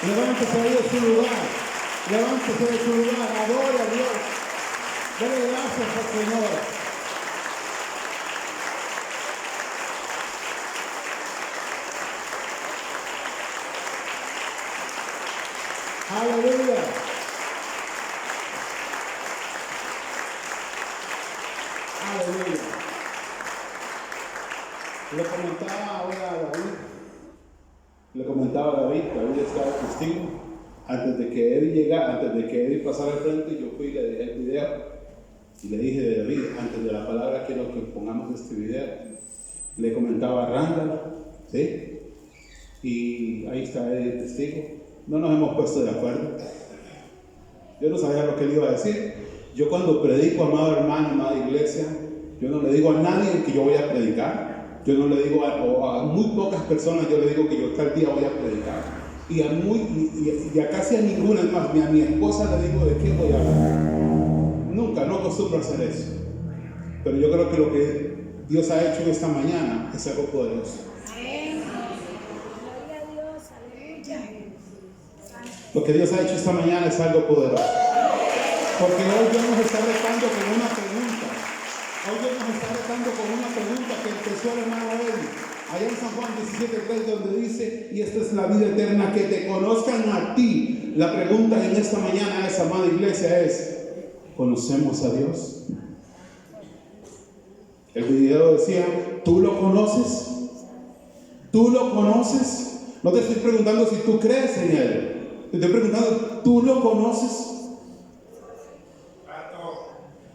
Levántese ahí de su lugar. Levántese de su lugar. Adore a Dios. Dele gracias al Señor. Aleluya. Aleluya. Le comentaba ahora a David. David estaba testigo. Antes de que Eddie pasara al frente, yo fui y le dejé el video. Y le dije, David, antes de la palabra quiero que pongamos este video. Le comentaba a Randall, ¿sí? Y ahí está Eddie testigo. No nos hemos puesto de acuerdo. Yo no sabía lo que él iba a decir. Yo cuando predico, amado hermano, amada iglesia, yo no le digo a nadie que yo voy a predicar. Yo no le digo a muy pocas personas, yo le digo que yo tal día voy a predicar. Y a casi a ninguna, es más, ni a mi esposa le digo de qué voy a hablar. Nunca, no acostumbro a hacer eso. Pero yo creo que lo que Dios ha hecho esta mañana es algo poderoso. Lo que Dios ha hecho esta mañana es algo poderoso. Porque hoy Dios nos está retando con una pregunta. Hoy Dios nos está retando con una pregunta que empezó el hermano Eddie. Allá en San Juan 17:3, donde dice, y esta es la vida eterna, que te conozcan a ti. La pregunta en esta mañana, esa amada iglesia, es: ¿conocemos a Dios? El video decía, ¿tú lo conoces? ¿Tú lo conoces? No te estoy preguntando si tú crees en Él. Te estoy preguntando, ¿tú lo conoces?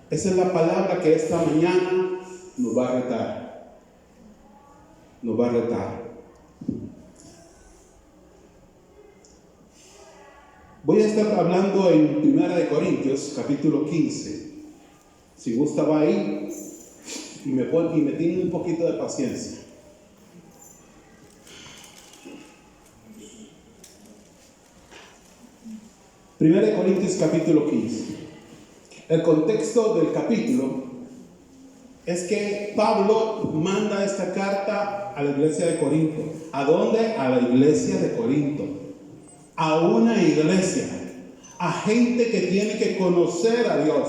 Esa es la palabra que esta mañana nos va a retar. Nos va a retar. Voy a estar hablando en 1 Corintios, capítulo 15. Si gusta va ahí y me tienen un poquito de paciencia. Primera de Corintios capítulo 15. El contexto del capítulo es que Pablo manda esta carta a la iglesia de Corinto. ¿A dónde? A la iglesia de Corinto. A una iglesia. A gente que tiene que conocer a Dios.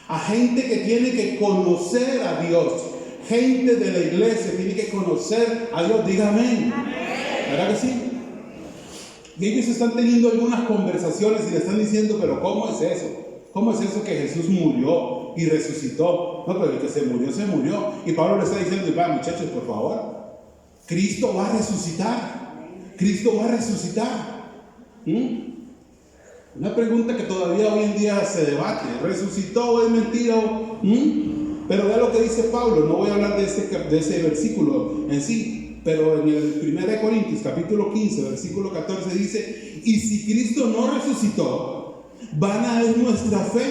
A gente que tiene que conocer a Dios. Gente de la iglesia tiene que conocer a Dios. Diga amén. ¿Verdad que sí? Y ellos están teniendo algunas conversaciones y le están diciendo, pero ¿cómo es eso? ¿Cómo es eso que Jesús murió y resucitó? No, pero el que se murió, se murió. Y Pablo le está diciendo, va, muchachos, por favor, Cristo va a resucitar. Cristo va a resucitar. Una pregunta que todavía hoy en día se debate. ¿Resucitó o es mentira? Pero vea lo que dice Pablo. No voy a hablar de ese versículo en sí. Pero en el 1 Corintios capítulo 15 versículo 14 dice, y si Cristo no resucitó, vana es nuestra fe,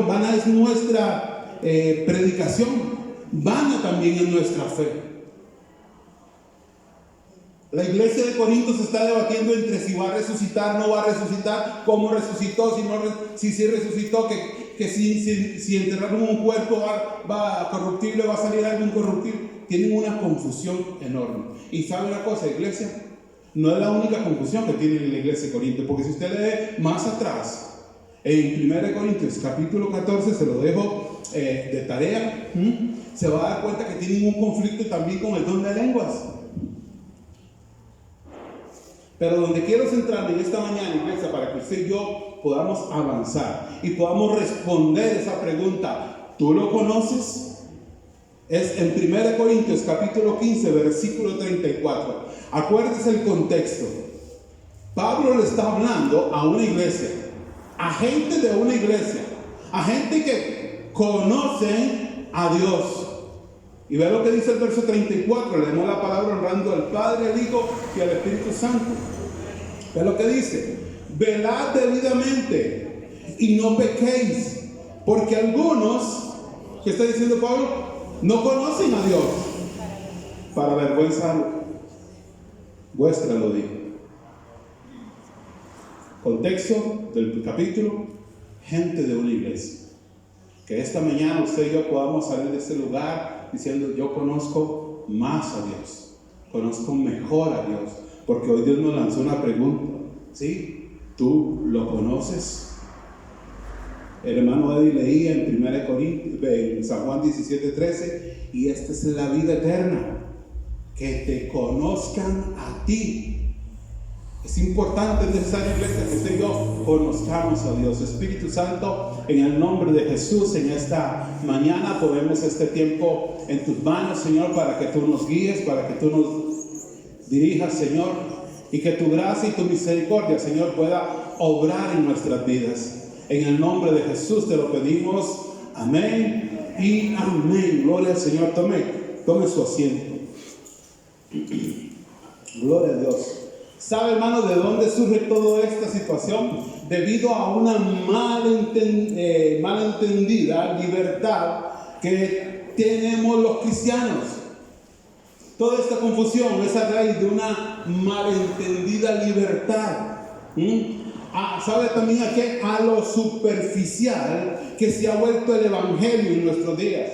vana es nuestra predicación, vana también es nuestra fe. La iglesia de Corinto se está debatiendo entre si va a resucitar, no va a resucitar, cómo resucitó, si resucitó, que si enterraron un cuerpo va corruptible, va a salir algo incorruptible. Tienen una confusión enorme. Y sabe una cosa, iglesia, no es la única confusión que tiene la iglesia de Corinto, porque si usted lee más atrás, en 1 Corintios capítulo 14, se lo dejo de tarea, se va a dar cuenta que tienen un conflicto también con el don de lenguas. Pero donde quiero centrarme en esta mañana, iglesia, para que usted y yo podamos avanzar y podamos responder esa pregunta, ¿tú lo conoces? Es en 1 Corintios capítulo 15 versículo 34. Acuérdese el contexto. Pablo le está hablando a una iglesia, a gente de una iglesia, a gente que conocen a Dios. Y vea lo que dice el verso 34. Leemos la palabra honrando al Padre, al Hijo y al Espíritu Santo. Vea lo que dice: velad debidamente y no pequéis, porque algunos, ¿qué está diciendo Pablo? No conocen a Dios. Para vergüenza vuestra lo digo. Contexto del capítulo: gente de una iglesia. Que esta mañana usted y yo podamos salir de este lugar diciendo: yo conozco más a Dios, conozco mejor a Dios, Porque hoy Dios nos lanzó una pregunta, ¿sí? ¿Tú lo conoces? El hermano Eddie leía en 1 Corintios, en San Juan 17:13, y esta es la vida eterna, que te conozcan a ti. Es importante, es necesario, iglesia, que usted y yo conozcamos a Dios. Espíritu Santo, en el nombre de Jesús, en esta mañana ponemos este tiempo en tus manos, Señor, para que tú nos guíes, para que tú nos dirijas, Señor, y que tu gracia y tu misericordia, Señor, pueda obrar en nuestras vidas. En el nombre de Jesús te lo pedimos. Amén y amén. Gloria al Señor. Tome su asiento. Gloria a Dios. ¿Sabe, hermano, de dónde surge toda esta situación? Debido a una malentendida libertad que tenemos los cristianos. Toda esta confusión es a raíz de una malentendida libertad. ¿Sabe también a qué? A lo superficial que se ha vuelto el evangelio en nuestros días.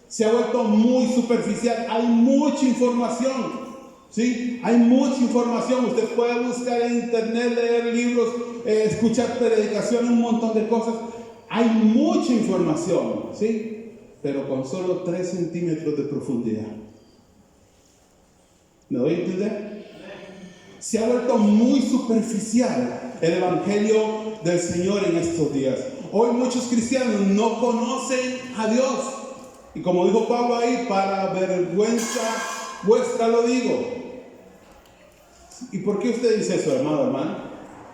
Se ha vuelto muy superficial. Hay mucha información. ¿Sí? Hay mucha información. Usted puede buscar en internet, leer libros, escuchar predicaciones, un montón de cosas. Hay mucha información, ¿sí? Pero con solo 3 centímetros de profundidad. ¿Me doy a entender? Se ha vuelto muy superficial el evangelio del Señor en estos días. Hoy muchos cristianos no conocen a Dios. Y como dijo Pablo ahí, para vergüenza vuestra lo digo. ¿Y por qué usted dice eso, hermano?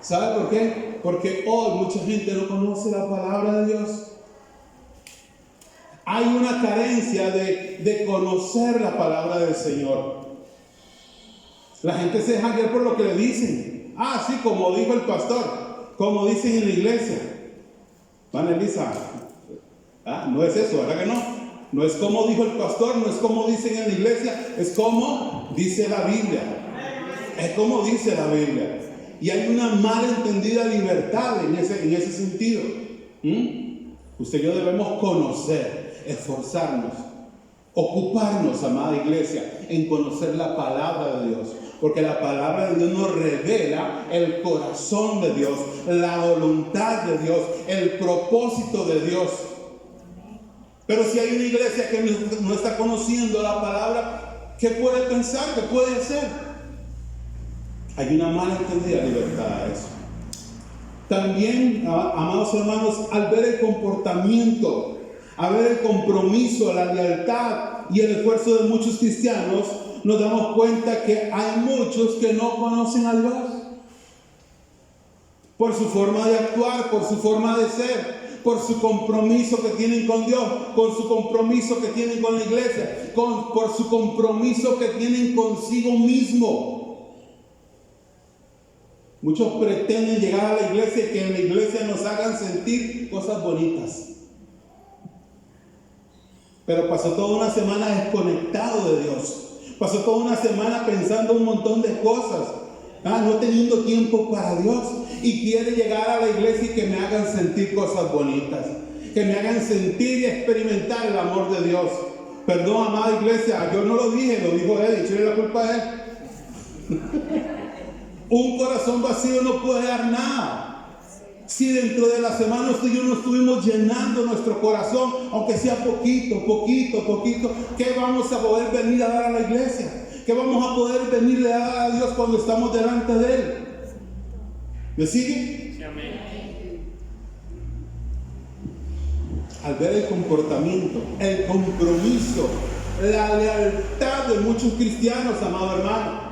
¿Sabe por qué? Porque hoy mucha gente no conoce la palabra de Dios. Hay una carencia de conocer la palabra del Señor. La gente se deja guiar por lo que le dicen. Sí, como dijo el pastor, como dicen en la iglesia. Van, Elisa. No es eso, ¿verdad que no? No es como dijo el pastor, no es como dicen en la iglesia, es como dice la Biblia. Es como dice la Biblia. Y hay una malentendida libertad en ese sentido. Usted y yo debemos conocer, esforzarnos, ocuparnos, amada iglesia, en conocer la palabra de Dios. Porque la palabra de Dios nos revela el corazón de Dios, la voluntad de Dios, el propósito de Dios. Pero si hay una iglesia que no está conociendo la palabra, ¿qué puede pensar? ¿Qué puede hacer? Hay una malentendida libertad a eso. También, amados hermanos, al ver el comportamiento, al ver el compromiso, la lealtad y el esfuerzo de muchos cristianos, nos damos cuenta que hay muchos que no conocen a Dios. Por su forma de actuar, por su forma de ser, por su compromiso que tienen con Dios, con su compromiso que tienen con la iglesia, por su compromiso que tienen consigo mismo. Muchos pretenden llegar a la iglesia y que en la iglesia nos hagan sentir cosas bonitas. Pero pasó toda una semana desconectado de Dios. Pasó toda una semana pensando un montón de cosas. No teniendo tiempo para Dios. Y quiere llegar a la iglesia y que me hagan sentir cosas bonitas. Que me hagan sentir y experimentar el amor de Dios. Perdón, amada iglesia, yo no lo dije, lo dijo él. Echéle la culpa a él. Un corazón vacío no puede dar nada. Si dentro de la semana usted y yo no estuvimos llenando nuestro corazón, aunque sea poquito, ¿qué vamos a poder venir a dar a la iglesia? ¿Qué vamos a poder venirle a dar a Dios cuando estamos delante de Él? ¿Me sigue? Sí, amén. Al ver el comportamiento, el compromiso, la lealtad de muchos cristianos, amado hermano.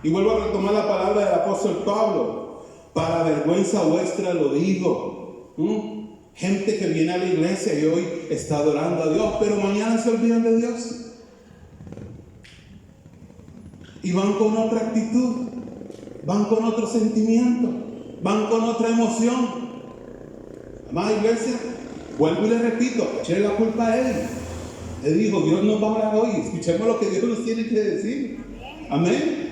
Y vuelvo a retomar la palabra del apóstol Pablo. Para vergüenza vuestra lo digo. Gente que viene a la iglesia y hoy está adorando a Dios, pero mañana se olvidan de Dios. Y van con otra actitud, van con otro sentimiento, van con otra emoción. Amada iglesia, vuelvo y le repito, eché la culpa a Él. Él dijo, Dios nos va a hablar hoy, escuchemos lo que Dios nos tiene que decir. Amén.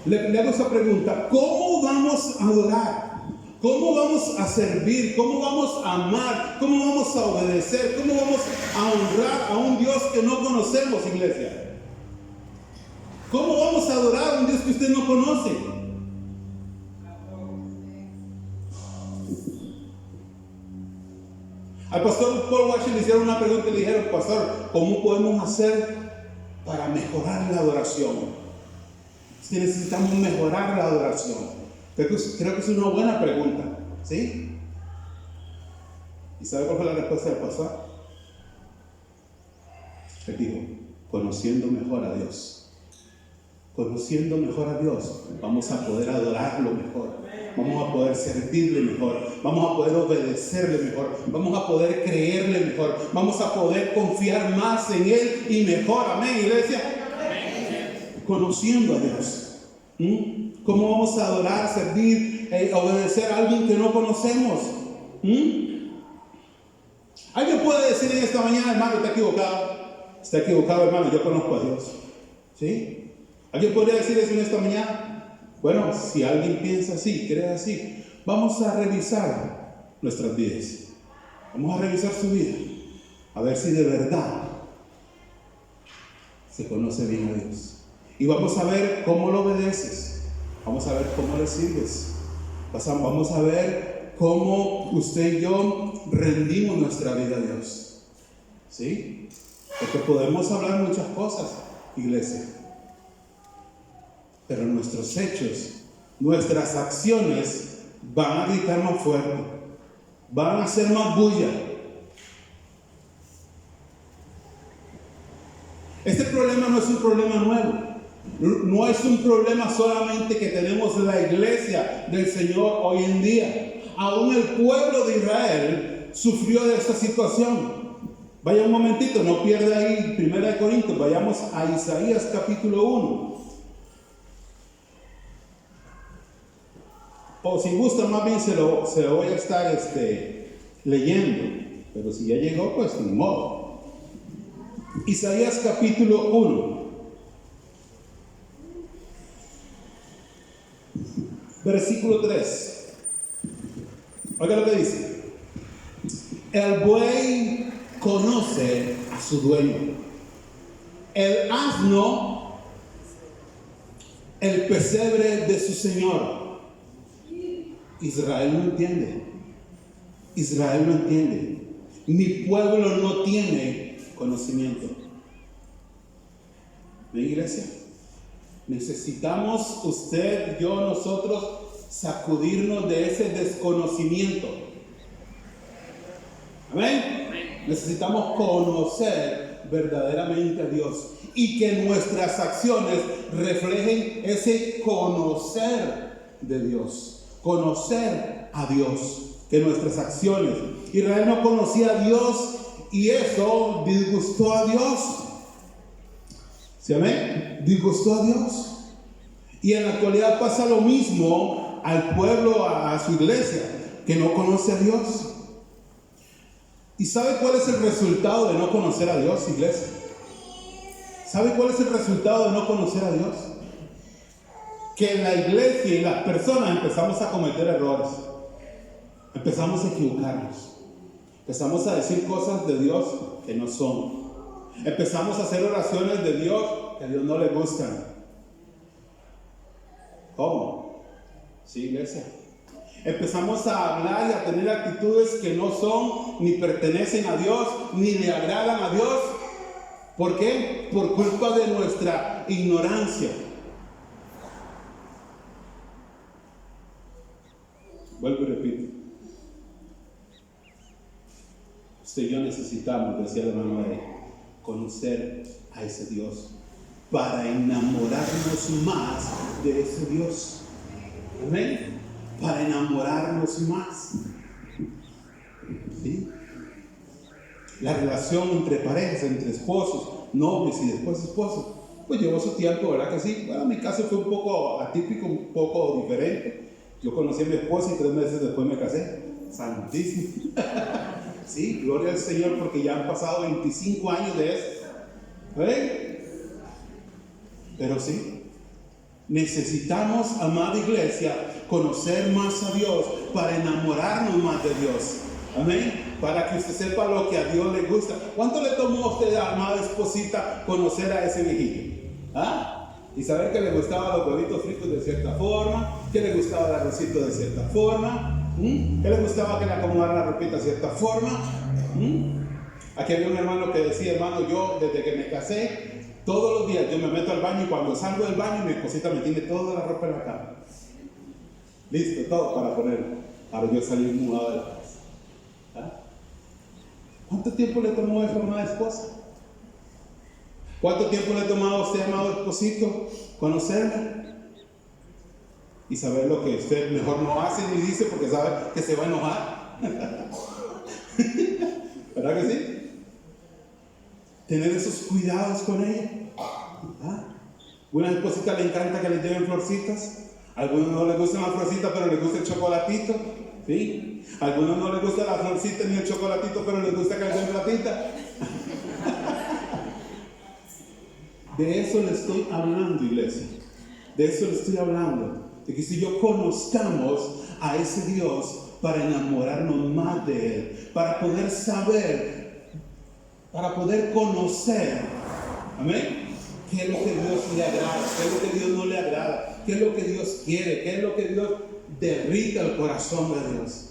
Le hago esa pregunta: ¿cómo vamos a adorar? ¿Cómo vamos a servir? ¿Cómo vamos a amar? ¿Cómo vamos a obedecer? ¿Cómo vamos a honrar a un Dios que no conocemos, iglesia? ¿Cómo vamos a adorar que usted no conoce. Al pastor Paul Washer le hicieron una pregunta y le dijeron: pastor, ¿cómo podemos hacer para mejorar la adoración? Si necesitamos mejorar la adoración. Creo que es una buena pregunta, ¿sí? ¿Y sabe cuál fue la respuesta del pastor? Él dijo: conociendo mejor a Dios. Conociendo mejor a Dios, vamos a poder adorarlo mejor, vamos a poder servirle mejor, vamos a poder obedecerle mejor, vamos a poder creerle mejor, vamos a poder confiar más en Él y mejor. Amén, iglesia. Conociendo a Dios. ¿Cómo vamos a adorar, servir, obedecer a alguien que no conocemos? Alguien puede decir en esta mañana: hermano, está equivocado. Está equivocado, hermano, yo conozco a Dios. ¿Sí? ¿Alguien podría decir eso en esta mañana? Bueno, si alguien piensa así, cree así, vamos a revisar nuestras vidas. Vamos a revisar su vida. A ver si de verdad se conoce bien a Dios. Y vamos a ver cómo lo obedeces. Vamos a ver cómo le sirves. Vamos a ver cómo usted y yo rendimos nuestra vida a Dios. ¿Sí? Porque podemos hablar muchas cosas, iglesia. Pero nuestros hechos, nuestras acciones van a gritar más fuerte, van a hacer más bulla. Este problema no es un problema nuevo, no es un problema solamente que tenemos en la iglesia del Señor hoy en día. Aún el pueblo de Israel sufrió de esta situación. Vaya un momentito, no pierda ahí 1 Corintios, vayamos a Isaías capítulo 1. O si gusta, más bien se lo voy a estar leyendo. Pero si ya llegó, pues ni modo. Isaías capítulo 1. Versículo 3. Oiga lo que dice. El buey conoce a su dueño. El asno, el pesebre de su señor. Israel no entiende. Israel no entiende. Mi pueblo no tiene conocimiento. ¿Ven, iglesia? Necesitamos usted, yo, nosotros sacudirnos de ese desconocimiento. ¿Amén? Necesitamos conocer verdaderamente a Dios y que nuestras acciones reflejen ese conocer de Dios. Conocer a Dios, que nuestras acciones. Israel no conocía a Dios y eso disgustó a Dios. ¿Sí, amén? Disgustó a Dios. Y en la actualidad pasa lo mismo al pueblo, a su iglesia, que no conoce a Dios. ¿Y sabe cuál es el resultado de no conocer a Dios, iglesia? ¿Sabe cuál es el resultado de no conocer a Dios? Que la iglesia y las personas empezamos a cometer errores, empezamos a equivocarnos, empezamos a decir cosas de Dios que no son, empezamos a hacer oraciones de Dios que a Dios no le gustan. ¿Cómo? Sí, iglesia. Empezamos a hablar y a tener actitudes que no son ni pertenecen a Dios ni le agradan a Dios. ¿Por qué? Por culpa de nuestra ignorancia. Vuelvo y repito. Usted y yo necesitamos, decía el hermano ahí, conocer a ese Dios para enamorarnos más de ese Dios. Amén. Para enamorarnos más. ¿Sí? La relación entre parejas, entre esposos, novios y después esposos, pues llevó su tiempo, ¿verdad que sí? Bueno, mi caso fue un poco atípico, un poco diferente. Yo conocí a mi esposa y 3 meses después me casé. Santísimo. Sí, gloria al Señor, porque ya han pasado 25 años de eso. Pero sí, necesitamos, amada iglesia, conocer más a Dios para enamorarnos más de Dios. Amén. Para que usted sepa lo que a Dios le gusta. ¿Cuánto le tomó a usted, amada esposita, conocer a ese viejito? ¿Ah? Y saber que le gustaban los huevitos fritos de cierta forma, que le gustaba el arrocito de cierta forma, que le gustaba que le acomodaran la ropita de cierta forma. Aquí había un hermano que decía, hermano, yo desde que me casé, todos los días yo me meto al baño y cuando salgo del baño mi esposita me tiene toda la ropa en la cama. Listo, todo para ponerlo. Ahora yo salí mudado de la casa. ¿Ah? ¿Cuánto tiempo le tomó eso a una esposa? ¿Cuánto tiempo le ha tomado a usted, amado esposito, conocerla? Y saber lo que usted mejor no hace ni dice porque sabe que se va a enojar. ¿Verdad que sí? Tener esos cuidados con ella. ¿Ah? Una esposita le encanta que le lleven florcitas. A algunos no les gusta la florcita, pero les gusta el chocolatito. ¿Sí? A algunos no les gusta la florcita ni el chocolatito, pero les gusta que les den platita. De eso le estoy hablando, iglesia. De eso le estoy hablando. De que si yo conozcamos a ese Dios para enamorarnos más de Él, para poder saber, para poder conocer, amén, qué es lo que Dios le agrada, qué es lo que Dios no le agrada, qué es lo que Dios quiere, qué es lo que Dios derrita el corazón de Dios.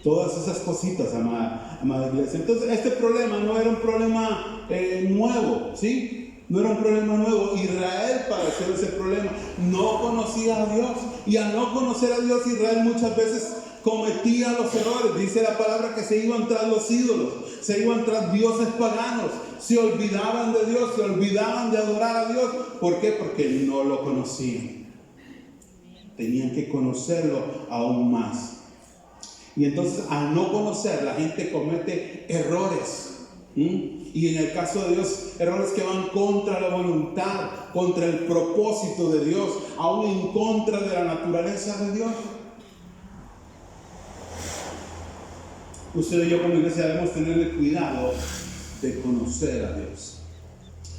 Todas esas cositas, amada iglesia. Entonces, este problema no era un problema nuevo, ¿sí? No era un problema nuevo. Israel padeció ese problema. No conocía a Dios. Y al no conocer a Dios, Israel muchas veces cometía los errores. Dice la palabra que se iban tras los ídolos, se iban tras dioses paganos, se olvidaban de Dios, se olvidaban de adorar a Dios. ¿Por qué? Porque no lo conocían. Tenían que conocerlo aún más. Y entonces, al no conocer, la gente comete errores. Y en el caso de Dios, errores que van contra la voluntad, contra el propósito de Dios, aún en contra de la naturaleza de Dios. Usted y yo como iglesia debemos tener el cuidado de conocer a Dios,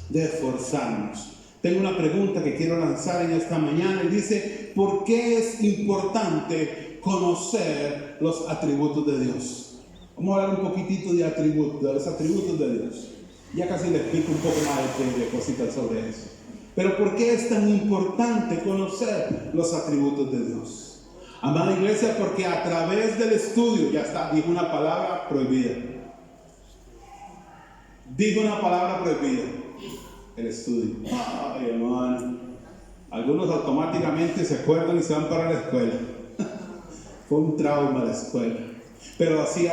de esforzarnos. Tengo una pregunta que quiero lanzar en esta mañana y dice, ¿por qué es importante conocer los atributos de Dios? Vamos a hablar un poquitito de atributos, de los atributos de Dios. Ya casi le explico un poco más de cositas sobre eso. Pero ¿por qué es tan importante conocer los atributos de Dios? Amada iglesia, porque a través del estudio, ya está, dijo una palabra prohibida. Dijo una palabra prohibida. El estudio. Ay, hermano. Algunos automáticamente se acuerdan y se van para la escuela. Fue un trauma la escuela. Pero así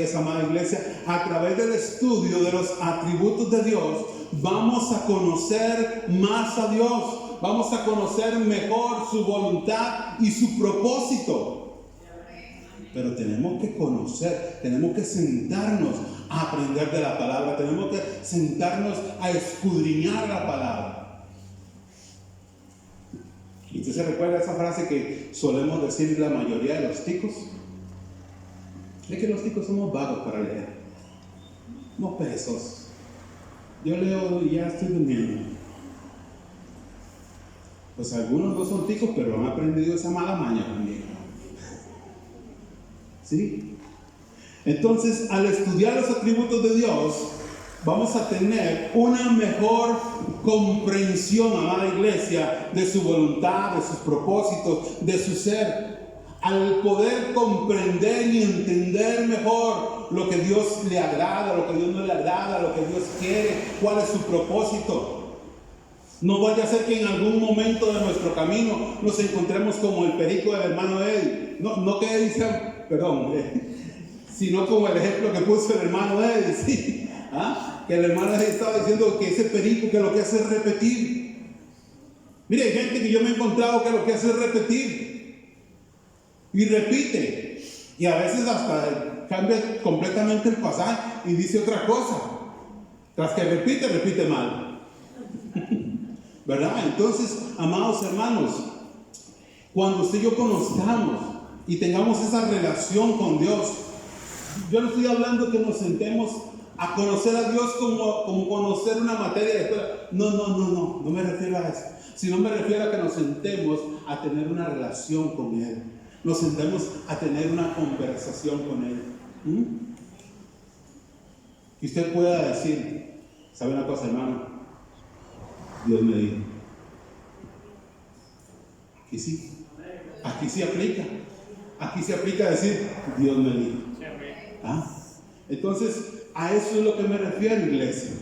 es, amada iglesia, a través del estudio de los atributos de Dios, vamos a conocer más a Dios, vamos a conocer mejor su voluntad y su propósito. Pero tenemos que conocer, tenemos que sentarnos a aprender de la palabra, tenemos que sentarnos a escudriñar la palabra. ¿Y usted se recuerda esa frase que solemos decir la mayoría de los ticos? Es que los ticos somos vagos para leer, somos perezosos. Yo leo y ya estoy durmiendo. Pues algunos no son ticos, pero han aprendido esa mala maña también. ¿Sí? Entonces, al estudiar los atributos de Dios, vamos a tener una mejor comprensión, amada iglesia, de su voluntad, de sus propósitos, de su ser. Al poder comprender y entender mejor lo que Dios le agrada, lo que Dios no le agrada, lo que Dios quiere, cuál es su propósito. No vaya a ser que en algún momento de nuestro camino nos encontremos como el perico del hermano Eddie. No que Eddie sea, perdón, sino como el ejemplo que puso el hermano Eddie, ¿sí? ¿Ah? Que el hermano Eddie estaba diciendo que ese perico que lo que hace es repetir. Mire, hay gente que yo me he encontrado que lo que hace es repetir. Y repite, y a veces hasta cambia completamente el pasaje y dice otra cosa. Tras que repite mal. ¿Verdad? Entonces, amados hermanos, cuando usted y yo conozcamos y tengamos esa relación con Dios, yo no estoy hablando que nos sentemos a conocer a Dios como conocer una materia de escuela. No me refiero a eso. Sino me refiero a que nos sentemos a tener una relación con Él. Nos sentemos a tener una conversación con Él. Que usted pueda decir, ¿sabe una cosa, hermano? Dios me dijo, Aquí sí. Aquí sí aplica. Aquí se aplica decir, Dios me libre. ¿Ah? Entonces, a eso es lo que me refiero, iglesia.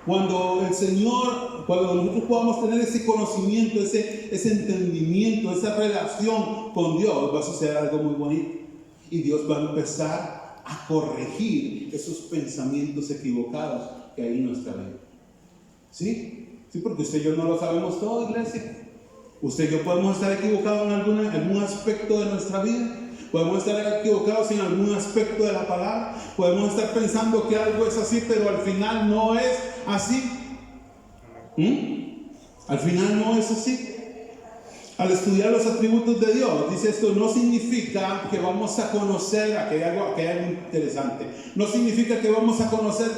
Cuando nosotros podamos tener ese conocimiento, ese entendimiento, esa relación con Dios, va a suceder algo muy bonito. Y Dios va a empezar a corregir esos pensamientos equivocados que hay en nuestra vida. ¿Sí? Sí, porque usted y yo no lo sabemos todo, iglesia. Usted y yo podemos estar equivocados en algún aspecto de nuestra vida. Podemos estar equivocados en algún aspecto de la palabra. Podemos estar pensando que algo es así, pero al final no es así. Al final no es así. Al estudiar los atributos de Dios, dice esto, no significa que vamos a conocer, aquí hay algo interesante, no significa que vamos a conocer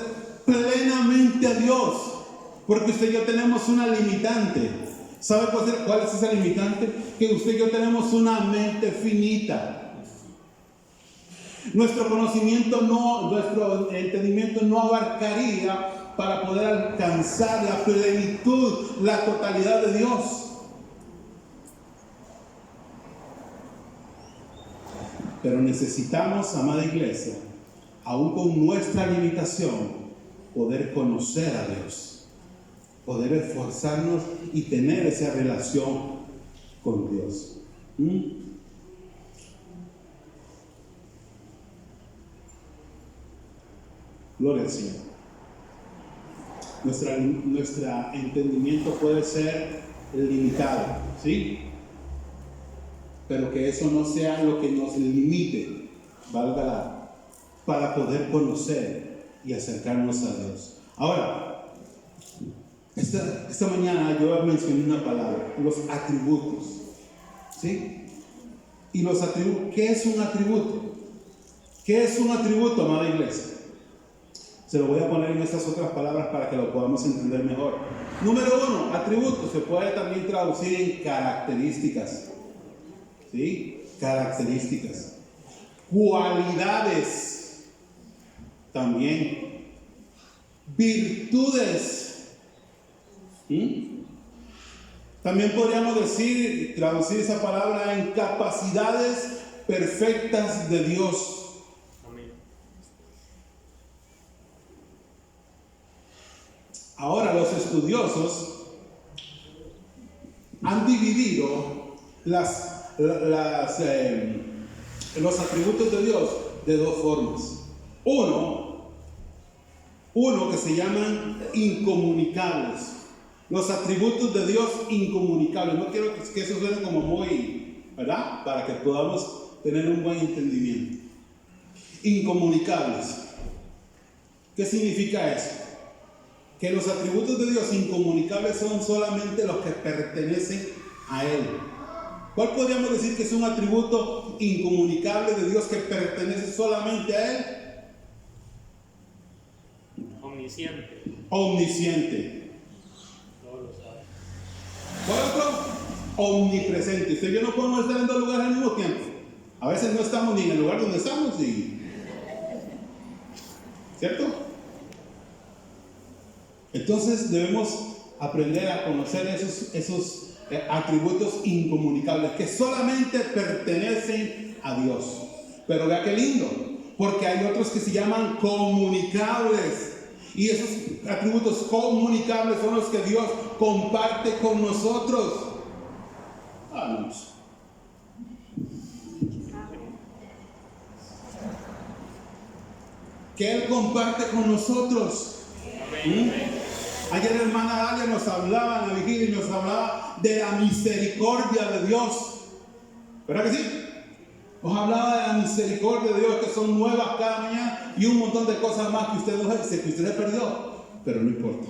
plenamente a Dios, porque usted y yo tenemos una limitante. ¿Sabe cuál es esa limitante? Que usted y yo tenemos una mente finita. Nuestro entendimiento no abarcaría para poder alcanzar la plenitud, la totalidad de Dios. Pero necesitamos, amada iglesia, aún con nuestra limitación, poder conocer a Dios, poder esforzarnos y tener esa relación con Dios. Gloria al Señor. Nuestro entendimiento puede ser limitado, ¿sí? Pero que eso no sea lo que nos limite, para poder conocer y acercarnos a Dios. Ahora, esta mañana yo mencioné una palabra, los atributos, ¿sí? Y los atributos, ¿qué es un atributo? ¿Qué es un atributo, amada iglesia? Se lo voy a poner en estas otras palabras para que lo podamos entender mejor. Número 1, atributo, se puede también traducir en características. ¿Sí? Características. Cualidades. También. Virtudes. También podríamos traducir esa palabra en capacidades perfectas de Dios. Ahora, los estudiosos han dividido los atributos de Dios de dos formas. Uno que se llaman incomunicables. Los atributos de Dios incomunicables. No quiero que eso suene como muy, ¿verdad? Para que podamos tener un buen entendimiento. Incomunicables. ¿Qué significa eso? Que los atributos de Dios incomunicables son solamente los que pertenecen a Él. ¿Cuál podríamos decir que es un atributo incomunicable de Dios que pertenece solamente a Él? Omnisciente. Omnisciente. Todo lo sabe. ¿Cuál otro? Omnipresente. Usted y yo no podemos estar en dos lugares al mismo tiempo. A veces no estamos ni en el lugar donde estamos. ¿Cierto? Entonces debemos aprender a conocer esos atributos incomunicables que solamente pertenecen a Dios. Pero vea qué lindo, porque hay otros que se llaman comunicables. Y esos atributos comunicables son los que Dios comparte con nosotros. Vamos. Que Él comparte con nosotros. Ayer la hermana Dalia nos hablaba en la vigilia y nos hablaba de la misericordia de Dios. ¿Verdad que sí? Nos hablaba de la misericordia de Dios, que son nuevas cada mañana, y un montón de cosas más que usted se perdió. Pero no importa.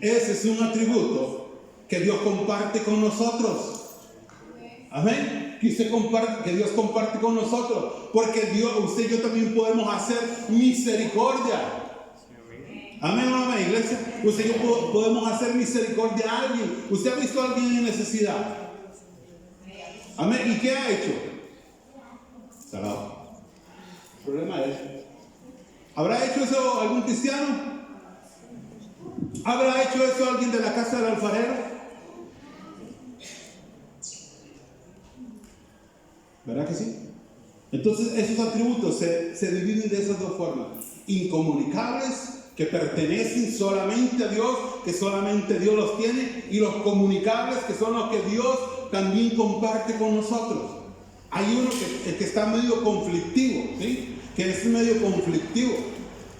Ese es un atributo que Dios comparte con nosotros. Amén. Que Dios comparte con nosotros. Porque usted y yo también podemos hacer misericordia. Amén, amén, iglesia. Usted y yo podemos hacer misericordia a alguien. ¿Usted ha visto a alguien en necesidad? Amén. ¿Y qué ha hecho? Salado. El problema es, ¿habrá hecho eso algún cristiano? ¿Habrá hecho eso alguien de la casa del alfarero? ¿Verdad que sí? Entonces esos atributos se dividen de esas dos formas. Incomunicables, que pertenecen solamente a Dios, que solamente Dios los tiene, y los comunicables, que son los que Dios también comparte con nosotros. Hay uno que está medio conflictivo, ¿sí? Que es medio conflictivo,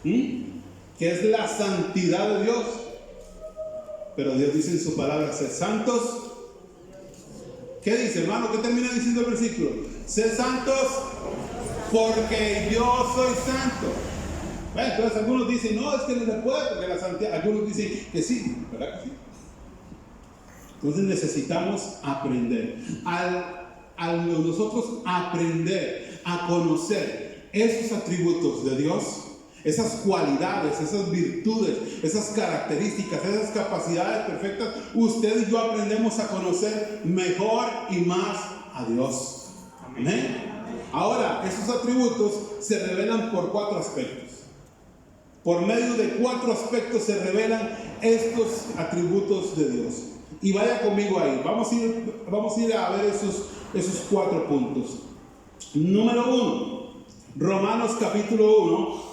que es la santidad de Dios. Pero Dios dice en su palabra: sed santos. ¿Qué dice, hermano? ¿Qué termina diciendo el versículo? Sed santos porque yo soy santo. Bueno, entonces algunos dicen: no, es que no se puede porque la santidad. Algunos dicen que sí, ¿verdad que sí? Entonces necesitamos aprender. Al nosotros aprender a conocer esos atributos de Dios, esas cualidades, esas virtudes, esas características, esas capacidades perfectas, usted y yo aprendemos a conocer mejor y más a Dios. Amén. Ahora, esos atributos se revelan por 4 aspectos. Por medio de 4 aspectos se revelan estos atributos de Dios. Y vaya conmigo ahí. Vamos a ir a ver esos 4 puntos. Número 1, Romanos capítulo 1.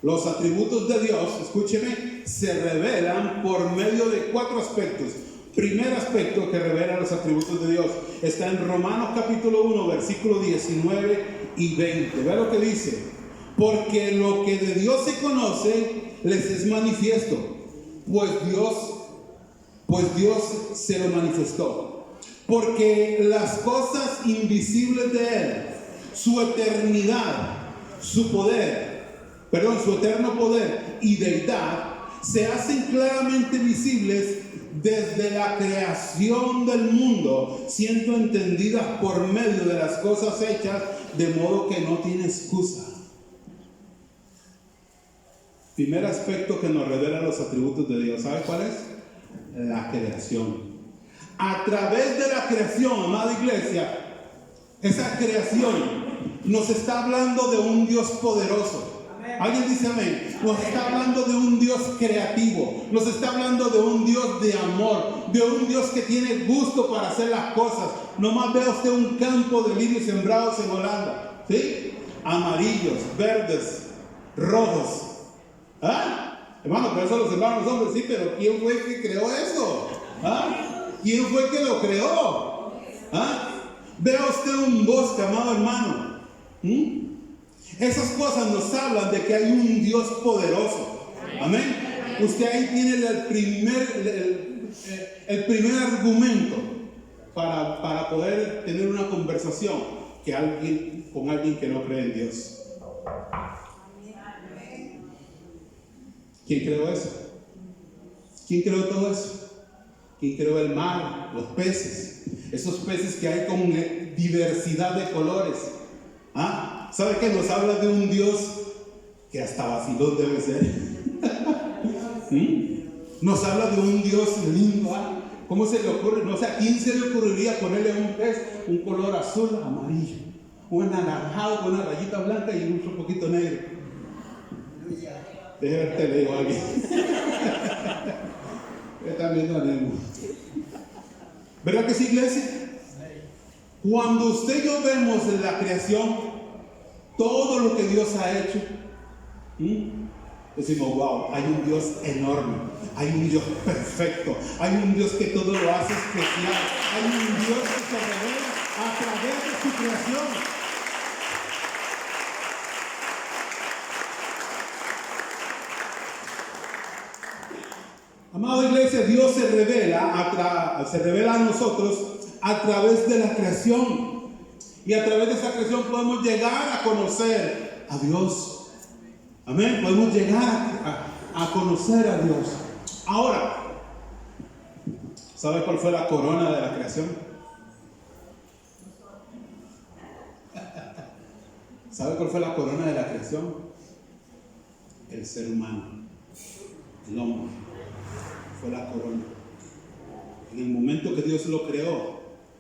Los atributos de Dios, escúcheme, se revelan por medio de 4 aspectos. Primer aspecto que revela los atributos de Dios está en Romanos capítulo 1, versículos 19 y 20. Vea lo que dice: porque lo que de Dios se conoce les es manifiesto, pues Dios se lo manifestó. Porque las cosas invisibles de Él, su eternidad, su eterno poder y deidad, se hacen claramente visibles desde la creación del mundo, siendo entendidas por medio de las cosas hechas, de modo que no tiene excusa. Primer aspecto que nos revela los atributos de Dios, ¿sabe cuál es? La creación. A través de la creación, amada iglesia, esa creación nos está hablando de un Dios poderoso. ¿Alguien dice amén? Nos está hablando de un Dios creativo. Nos está hablando de un Dios de amor, de un Dios que tiene gusto para hacer las cosas. Nomás vea usted un campo de lirios sembrados en Holanda, ¿sí? Amarillos, verdes, rojos. ¿Ah? Hermano, pero eso lo sembraron los hombres, sí, pero ¿quién fue que creó eso? ¿Ah? ¿Quién fue que lo creó? ¿Ah? Vea usted un bosque, amado hermano. Esas cosas nos hablan de que hay un Dios poderoso. Amén. Usted ahí tiene el primer argumento para poder tener una conversación con alguien que no cree en Dios. ¿Quién creó eso? ¿Quién creó todo eso? ¿Quién creó el mar, los peces? Esos peces que hay con diversidad de colores. ¿Ah? ¿Sabe que nos habla de un Dios que hasta vacilón debe ser? Nos habla de un Dios lindo. ¿Ah? ¿Cómo se le ocurre? No sé, ¿a quién se le ocurriría ponerle a un pez un color azul, amarillo, un anaranjado con una rayita blanca y un poquito negro? Déjame ver, te leo a alguien. Están viendo a Nemo. ¿Verdad que sí, iglesia? Cuando usted y yo vemos en la creación todo lo que Dios ha hecho, decimos: wow, hay un Dios enorme, hay un Dios perfecto, hay un Dios que todo lo hace especial, hay un Dios que se revela a través de su creación. Amada iglesia, Dios se revela a nosotros a través de la creación. Y a través de esa creación podemos llegar a conocer a Dios. Amén. Podemos llegar a conocer a Dios. Ahora, ¿sabe cuál fue la corona de la creación? ¿Sabe cuál fue la corona de la creación? El ser humano, el hombre. Fue la corona. En el momento que Dios lo creó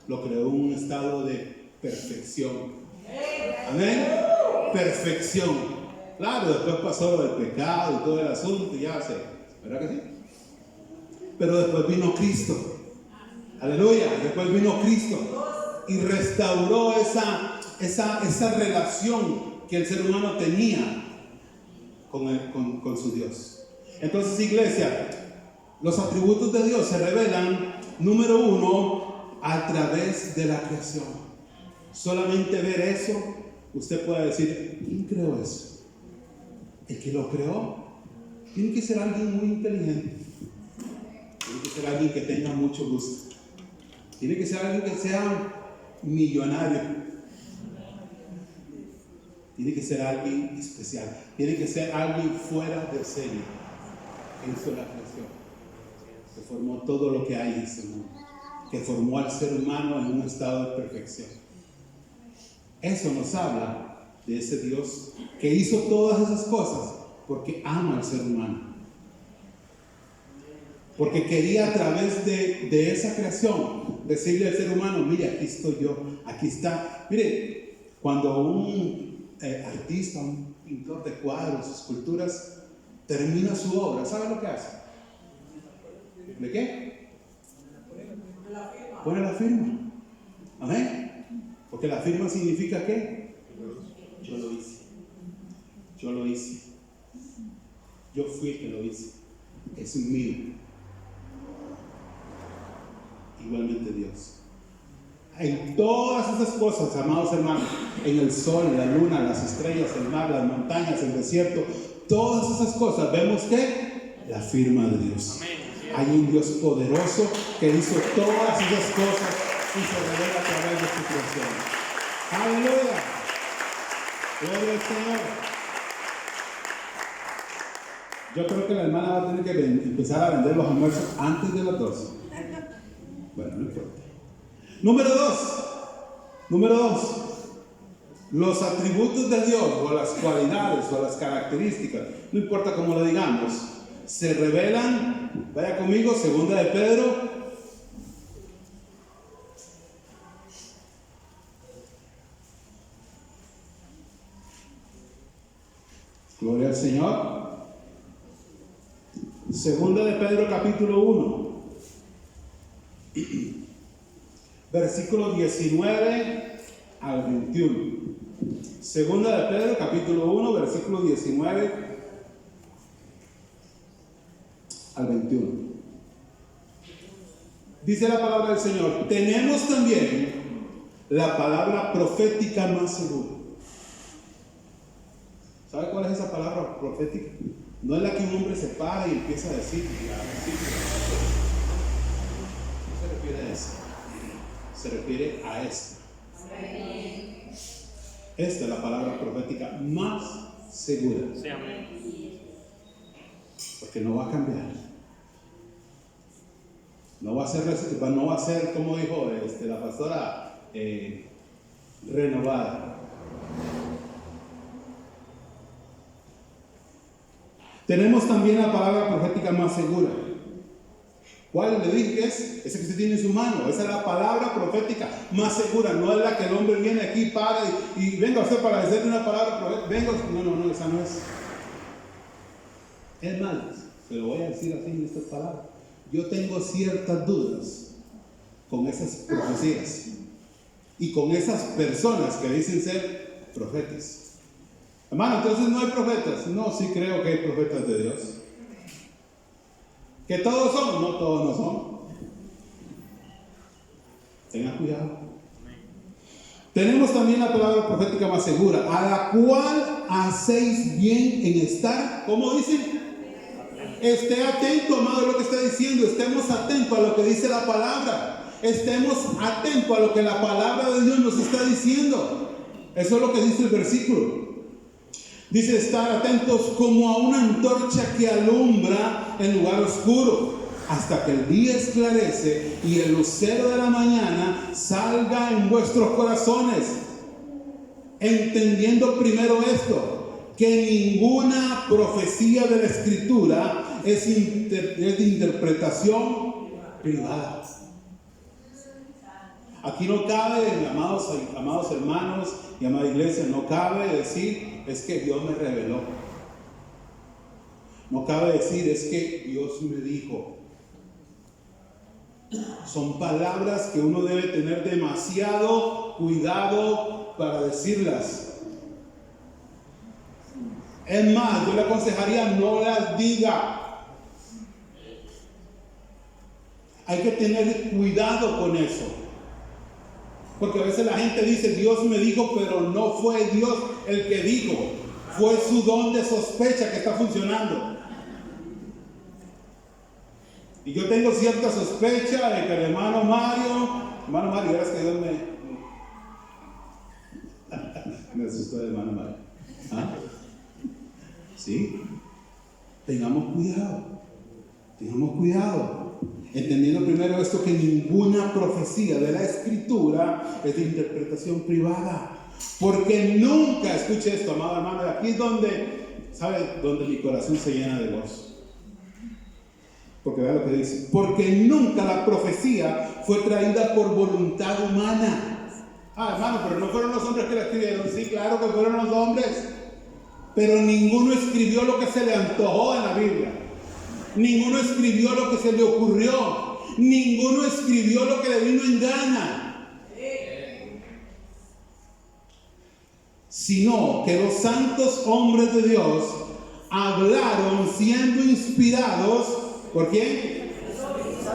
en un estado de perfección. Amén. Perfección. Claro, después pasó lo del pecado y todo el asunto y ya sé. ¿Verdad que sí? pero después vino Cristo. Aleluya, después vino Cristo y restauró esa relación que el ser humano tenía con su Dios. Entonces, iglesia, los atributos de Dios se revelan, número uno, a través de la creación. Solamente ver eso, usted puede decir: ¿quién creó eso? El que lo creó tiene que ser alguien muy inteligente, tiene que ser alguien que tenga mucho gusto, tiene que ser alguien que sea millonario, tiene que ser alguien especial, tiene que ser alguien fuera de serie. Hizo la creación, que formó todo lo que hay en este mundo, que formó al ser humano en un estado de perfección. Eso nos habla de ese Dios que hizo todas esas cosas porque ama al ser humano, porque quería a través de esa creación decirle al ser humano: mire, aquí estoy yo, aquí está. Mire, cuando un artista, un pintor de cuadros, esculturas, termina su obra, ¿sabe lo que hace? ¿De qué? Pone la firma. Amén. Porque la firma significa ¿qué? Yo lo hice. Yo lo hice. Yo fui el que lo hice. Es mío. Igualmente Dios. En todas esas cosas, amados hermanos, en el sol, la luna, las estrellas, el mar, las montañas, el desierto, todas esas cosas, vemos que la firma de Dios. Hay un Dios poderoso que hizo todas esas cosas y se revela a través de su creación. ¡Aleluya! ¡Gloria al Señor! Yo creo que la hermana va a tener que empezar a vender los almuerzos antes de las 12. Bueno, no importa. Número dos, los atributos de Dios, o las cualidades, o las características, no importa cómo lo digamos, se revelan. Vaya conmigo, segunda de Pedro, gloria al Señor. Segunda de Pedro, capítulo 1. Versículo 19 al 21. Segunda de Pedro, capítulo 1, versículo 19 al 21. Dice la palabra del Señor: tenemos también la palabra profética más segura. ¿Sabe cuál es esa palabra profética? No es la que un hombre se para y empieza a decir. No se refiere a eso. Se refiere a esta. Esta es la palabra profética más segura. Porque no va a cambiar. No va a ser como dijo la pastora, renovada. Tenemos también la palabra profética más segura. ¿Cuál le dije que es? Esa que usted tiene en su mano. Esa es la palabra profética más segura. No es la que el hombre viene aquí, para y venga usted para decirle una palabra profética. Venga, no, esa no es. Es más, se lo voy a decir así en estas palabras. Yo tengo ciertas dudas con esas profecías y con esas personas que dicen ser profetas. Hermano, entonces no hay profetas. No, sí creo que hay profetas de Dios. ¿Que todos son? No, todos no son. Tengan cuidado. Tenemos también la palabra profética más segura, a la cual hacéis bien en estar, ¿cómo dicen? Esté atento, amado, a lo que está diciendo. Estemos atentos a lo que dice la palabra. Estemos atentos a lo que la palabra de Dios nos está diciendo. Eso es lo que dice el versículo. Dice: estar atentos como a una antorcha que alumbra en lugar oscuro, hasta que el día esclarece y el lucero de la mañana salga en vuestros corazones. Entendiendo primero esto, que ninguna profecía de la Escritura es de interpretación privada. Aquí no cabe, amados hermanos y amada iglesia, no cabe decir: es que Dios me reveló. No cabe decir: es que Dios me dijo. Son palabras que uno debe tener demasiado cuidado para decirlas. Es más, yo le aconsejaría no las diga. Hay que tener cuidado con eso. Porque a veces la gente dice, Dios me dijo, pero no fue Dios el que dijo. Fue su don de sospecha que está funcionando. Y yo tengo cierta sospecha de que el hermano Mario, verás que Dios me asustó el hermano Mario. ¿Ah? ¿Sí? Tengamos cuidado. Entendiendo primero esto, que ninguna profecía de la Escritura es de interpretación privada. Porque nunca, escuche esto, amado hermano, aquí es donde, ¿sabe? Donde mi corazón se llena de gozo. Porque vea lo que dice. Porque nunca la profecía fue traída por voluntad humana. Hermano, pero no fueron los hombres que la escribieron. Sí, claro que fueron los hombres. Pero ninguno escribió lo que se le antojó en la Biblia. Ninguno escribió lo que se le ocurrió. Ninguno escribió lo que le vino en gana. Sino que los santos hombres de Dios hablaron siendo inspirados, ¿por quién?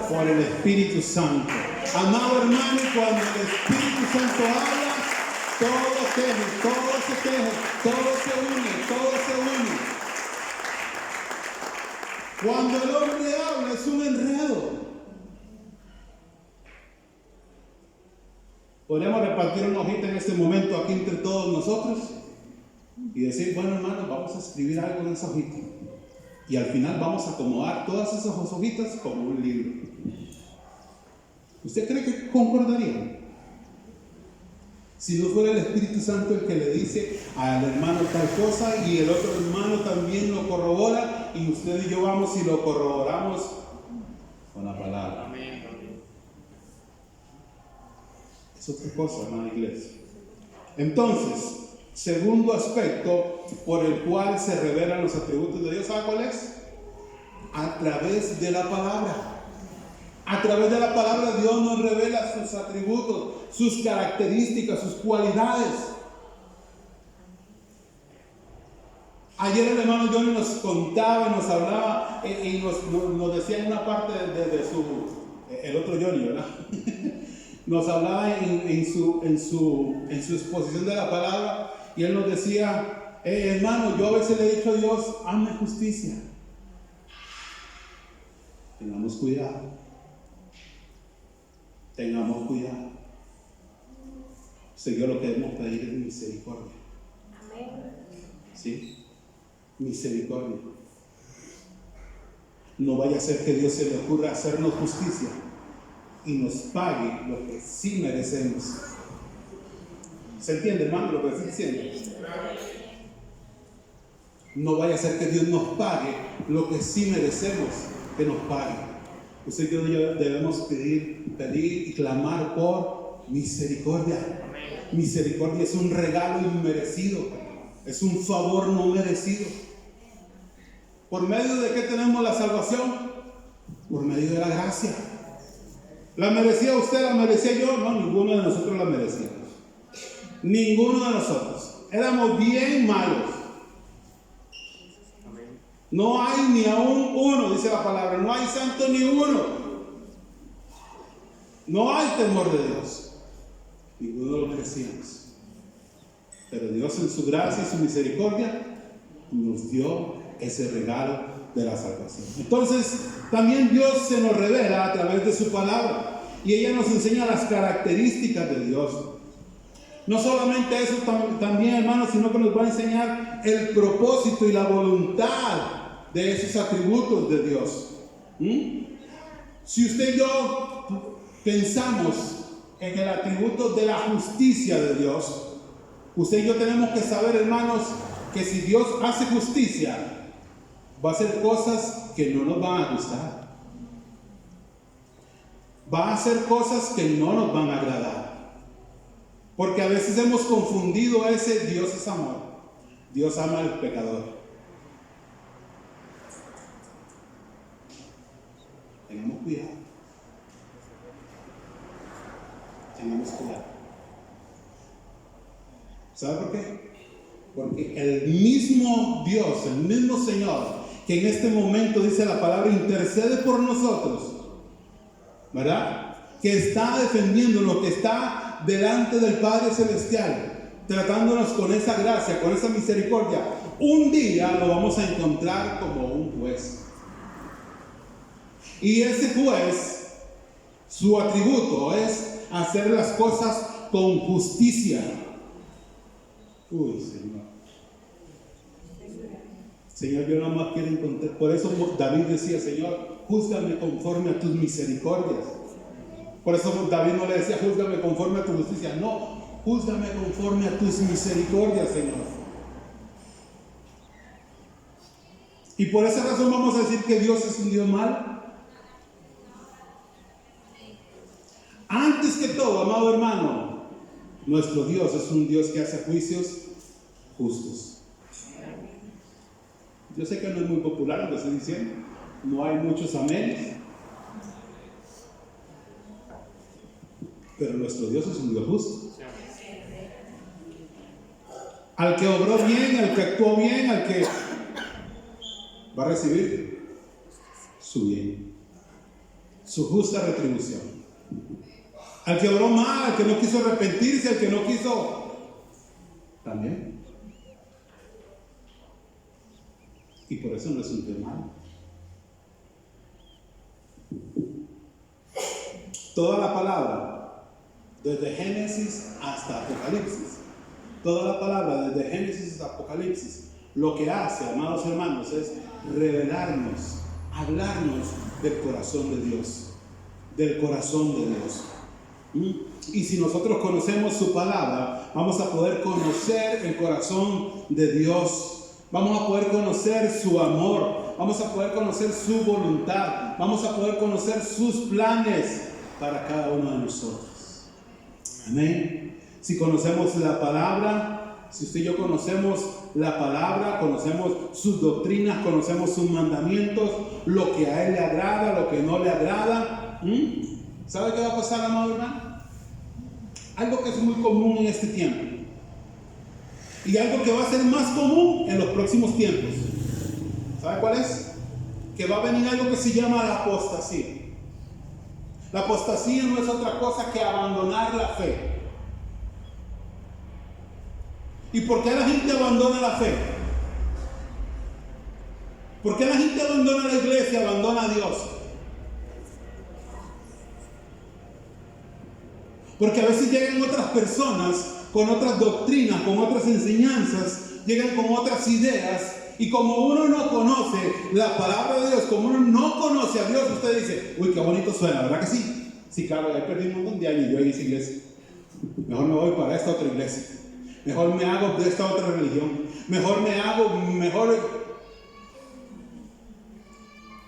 Por el Espíritu Santo. Amado hermano, cuando el Espíritu Santo habla, todo se teje, todo se une. Cuando el hombre habla es un enredo. Podríamos repartir una hojita en este momento aquí entre todos nosotros y decir, bueno hermanos, vamos a escribir algo en esa hojita. Y al final vamos a acomodar todas esas hojitas como un libro. ¿Usted cree que concordaría? Si no fuera el Espíritu Santo el que le dice al hermano tal cosa y el otro hermano también lo corrobora y usted y yo vamos y lo corroboramos con la palabra. Amén. Es otra cosa, hermana iglesia. Entonces, segundo aspecto por el cual se revelan los atributos de Dios, ¿sabe cuál es? A través de la palabra. A través de la palabra Dios nos revela sus atributos, sus características, sus cualidades. Ayer el hermano Johnny nos contaba y nos hablaba y nos decía en una parte de su, el otro Johnny, ¿verdad? Nos hablaba en su exposición de la palabra y él nos decía, hermano, yo a veces le he dicho a Dios, hazme justicia. Tengamos cuidado. Señor, lo que debemos pedir es misericordia. Amén. ¿Sí? Misericordia. No vaya a ser que Dios se le ocurra hacernos justicia y nos pague lo que sí merecemos. ¿Se entiende, hermano, lo que estoy diciendo? No vaya a ser que Dios nos pague lo que sí merecemos que nos pague. Usted y yo debemos pedir y clamar por misericordia. Misericordia es un regalo inmerecido, es un favor no merecido. ¿Por medio de qué tenemos la salvación? Por medio de la gracia. ¿La merecía usted? ¿La merecía yo? No, ninguno de nosotros la merecíamos. Ninguno de nosotros. Éramos bien malos. No hay ni aún uno, dice la palabra, no hay santo ni uno. No hay temor de Dios. Ninguno lo merecíamos. Pero Dios en su gracia y su misericordia nos dio ese regalo de la salvación. Entonces, también Dios se nos revela a través de su palabra y ella nos enseña las características de Dios. No solamente eso también, hermanos, sino que nos va a enseñar el propósito y la voluntad de esos atributos de Dios. Si usted y yo pensamos en el atributo de la justicia de Dios, usted y yo tenemos que saber, hermanos, que si Dios hace justicia, va a hacer cosas que no nos van a gustar. Va a hacer cosas que no nos van a agradar. Porque a veces hemos confundido ese Dios es amor. Dios ama al pecador. Tengamos cuidado. Tengamos cuidado. ¿Sabe por qué? Porque el mismo Dios, el mismo Señor, que en este momento dice la palabra, intercede por nosotros, ¿verdad? Que está defendiéndonos, que está delante del Padre Celestial, tratándonos con esa gracia, con esa misericordia. Un día lo vamos a encontrar como un juez. Y ese juez, su atributo es hacer las cosas con justicia. Uy, Señor. Señor, yo nada más quiero encontrar. Por eso David decía, Señor, júzgame conforme a tus misericordias. Por eso David no le decía, júzgame conforme a tu justicia. No, júzgame conforme a tus misericordias, Señor. Y por esa razón vamos a decir que Dios es un Dios malo. Antes que todo, amado hermano, nuestro Dios es un Dios que hace juicios justos. Yo sé que no es muy popular lo que estoy diciendo, no hay muchos amenes, pero nuestro Dios es un Dios justo. Al que obró bien, al que actuó bien, al que va a recibir su bien, su justa retribución. Al que obró mal, al que no quiso arrepentirse, al que no quiso, también. Y por eso no es un tema malo. Toda la palabra, desde Génesis hasta Apocalipsis, toda la palabra desde Génesis hasta Apocalipsis, lo que hace, amados hermanos, es revelarnos, hablarnos del corazón de Dios, del corazón de Dios. Y si nosotros conocemos su palabra, vamos a poder conocer el corazón de Dios. Vamos a poder conocer su amor. Vamos a poder conocer su voluntad. Vamos a poder conocer sus planes para cada uno de nosotros. Amén. Si conocemos la palabra, si usted y yo conocemos la palabra, conocemos sus doctrinas, conocemos sus mandamientos, lo que a él le agrada, lo que no le agrada, ¿sabe qué va a pasar, amado hermano? Algo que es muy común en este tiempo. Y algo que va a ser más común en los próximos tiempos. ¿Sabe cuál es? Que va a venir algo que se llama la apostasía. La apostasía no es otra cosa que abandonar la fe. ¿Y por qué la gente abandona la fe? ¿Por qué la gente abandona la iglesia, abandona a Dios? Porque a veces llegan otras personas con otras doctrinas, con otras enseñanzas, llegan con otras ideas, y como uno no conoce la palabra de Dios, como uno no conoce a Dios, usted dice, uy, qué bonito suena, ¿verdad que sí? Sí, claro, ya perdí un montón de años yo en esa iglesia. Mejor me voy para esta otra iglesia. Mejor me hago de esta otra religión.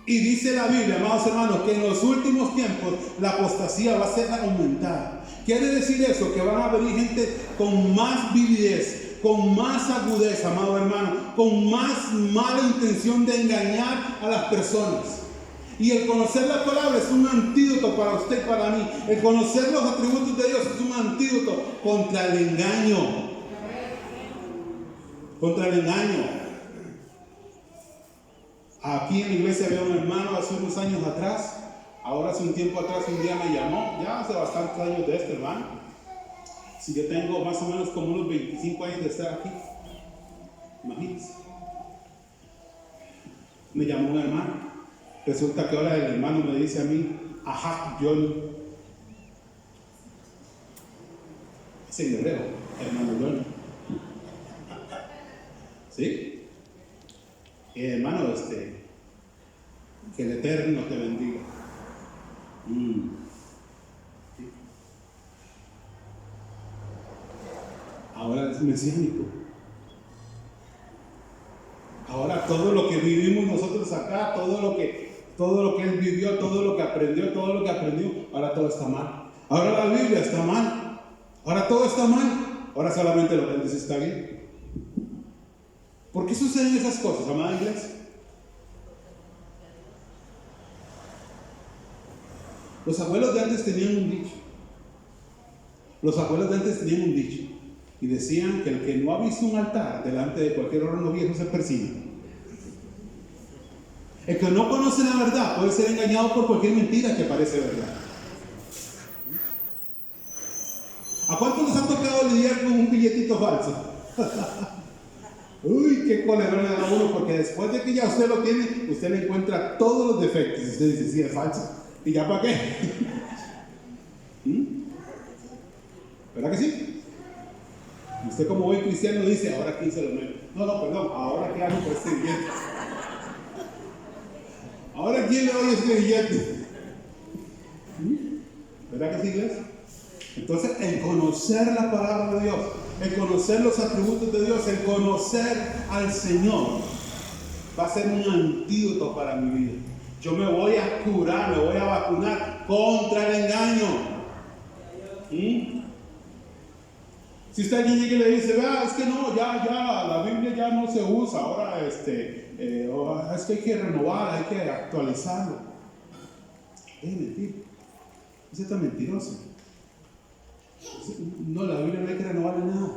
Y dice la Biblia, amados hermanos, que en los últimos tiempos la apostasía va a ser aumentada. Quiere decir eso, que van a venir gente con más vividez, con más agudeza, amado hermano, con más mala intención de engañar a las personas. Y el conocer la palabra es un antídoto para usted y para mí. El conocer los atributos de Dios es un antídoto contra el engaño. Contra el engaño. Aquí en la iglesia había un hermano hace unos años atrás. Ahora hace un tiempo atrás un día me llamó. Ya hace bastantes años de este hermano. Si yo tengo más o menos como unos 25 años de estar aquí. Imagínense. Me llamó un hermano. Resulta que ahora el hermano me dice a mí, ajá, Johnny. Es en hebreo, hermano Johnny. ¿Sí? Hermano, que el Eterno te bendiga. ¿Sí? Ahora es mesiánico. Ahora todo lo que vivimos nosotros acá, todo lo que él vivió, todo lo que aprendió, ahora todo está mal. Ahora la Biblia está mal. Ahora todo está mal. Ahora solamente lo que él dice está bien. ¿Por qué suceden esas cosas, amada iglesia? Los abuelos de antes tenían un dicho. Los abuelos de antes tenían un dicho y decían que el que no ha visto un altar delante de cualquier horno viejo se persigna. El que no conoce la verdad puede ser engañado por cualquier mentira que parece verdad. ¿A cuántos les ha tocado lidiar con un billetito falso? Uy, qué colerón le da uno, porque después de que ya usted lo tiene, usted le encuentra todos los defectos. Y usted dice, sí, es falso. ¿Y ya para qué? ¿Verdad que sí? Y usted como buen cristiano dice, ahora quién se lo meto. No, perdón, ahora qué hago por este billete. Ahora quién le doy este billete. ¿Verdad que sí, iglesia? Entonces, el conocer la palabra de Dios, el conocer los atributos de Dios, el conocer al Señor, va a ser un antídoto para mi vida. Yo me voy a curar, me voy a vacunar contra el engaño. Si usted alguien llega y le dice, vea, es que no, ya, la Biblia ya no se usa, ahora es que hay que renovarla, hay que actualizarlo. Es mentira. Ese está mentiroso. No, la Biblia no hay que renovarle nada.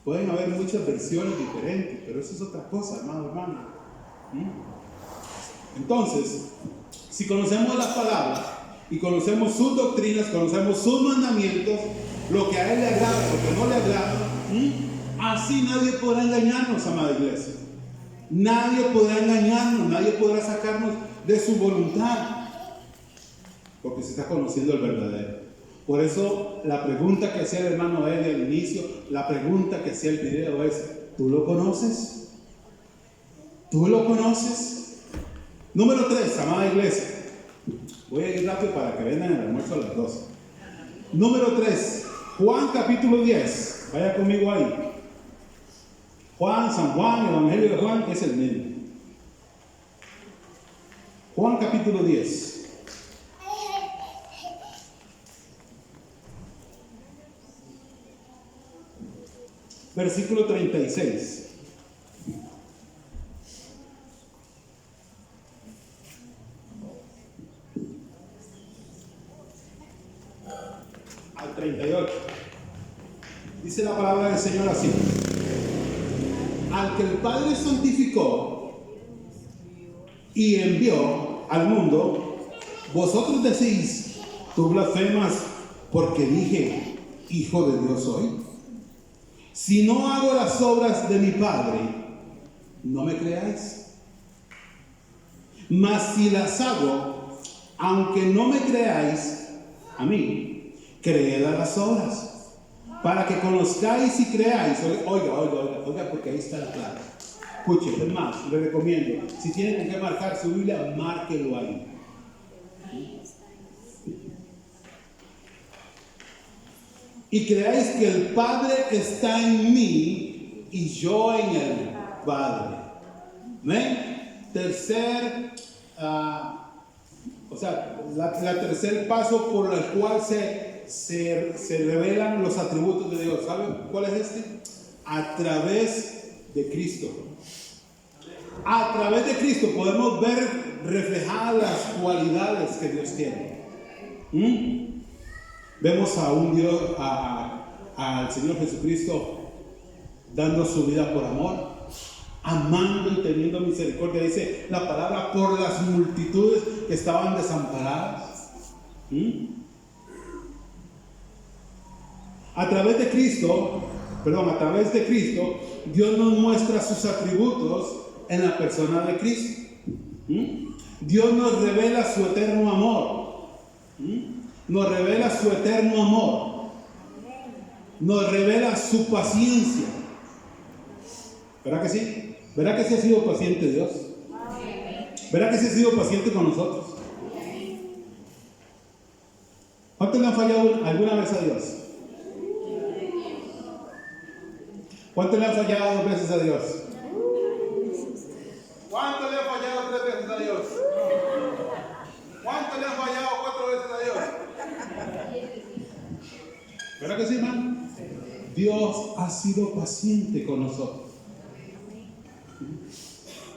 Pueden haber muchas versiones diferentes, pero eso es otra cosa, hermano. Entonces, si conocemos las palabras y conocemos sus doctrinas, conocemos sus mandamientos, lo que a Él le agrada, lo que no le agrada, así nadie podrá engañarnos, amada iglesia. Nadie podrá engañarnos, nadie podrá sacarnos de su voluntad, porque se está conociendo el verdadero. Por eso la pregunta que hacía el hermano Eddie al inicio, la pregunta que hacía el video es, ¿tú lo conoces? ¿Tú lo conoces? Número 3, amada iglesia. Voy a ir rápido para que vengan el almuerzo a las 12. Número 3, Juan capítulo 10. Vaya conmigo ahí. San Juan, el Evangelio de Juan es el mismo. Juan capítulo 10. Versículo 36. Al 38. Dice la palabra del Señor así: al que el Padre santificó y envió al mundo, vosotros decís, tú blasfemas porque dije, Hijo de Dios soy. Si no hago las obras de mi Padre, no me creáis. Mas si las hago, aunque no me creáis a mí, creed a las obras, para que conozcáis y creáis. Oiga, porque ahí está la clave. Escuche, es más, le recomiendo, si tiene con qué marcar su Biblia, márquelo ahí. Y creáis que el Padre está en mí y yo en el Padre. ¿Ven? Tercer tercer paso por el cual se revelan los atributos de Dios. ¿Saben cuál es este? A través de Cristo. A través de Cristo podemos ver reflejadas las cualidades que Dios tiene. Vemos a un Dios, al Señor Jesucristo dando su vida por amor, amando y teniendo misericordia. Dice la palabra, por las multitudes que estaban desamparadas. A través de Cristo, Dios nos muestra sus atributos en la persona de Cristo. Dios nos revela su eterno amor. Nos revela su eterno amor. Nos revela su paciencia. ¿Verdad que sí? ¿Verdad que sí ha sido paciente Dios? ¿Verdad que sí ha sido paciente con nosotros? ¿Cuántos le han fallado alguna vez a Dios? ¿Cuántos le han fallado 2 veces a Dios? ¿Cuántos le han fallado 3 veces a Dios? ¿Cuántos le han fallado 4 veces a Dios? ¿Verdad que sí, hermano? Dios ha sido paciente con nosotros.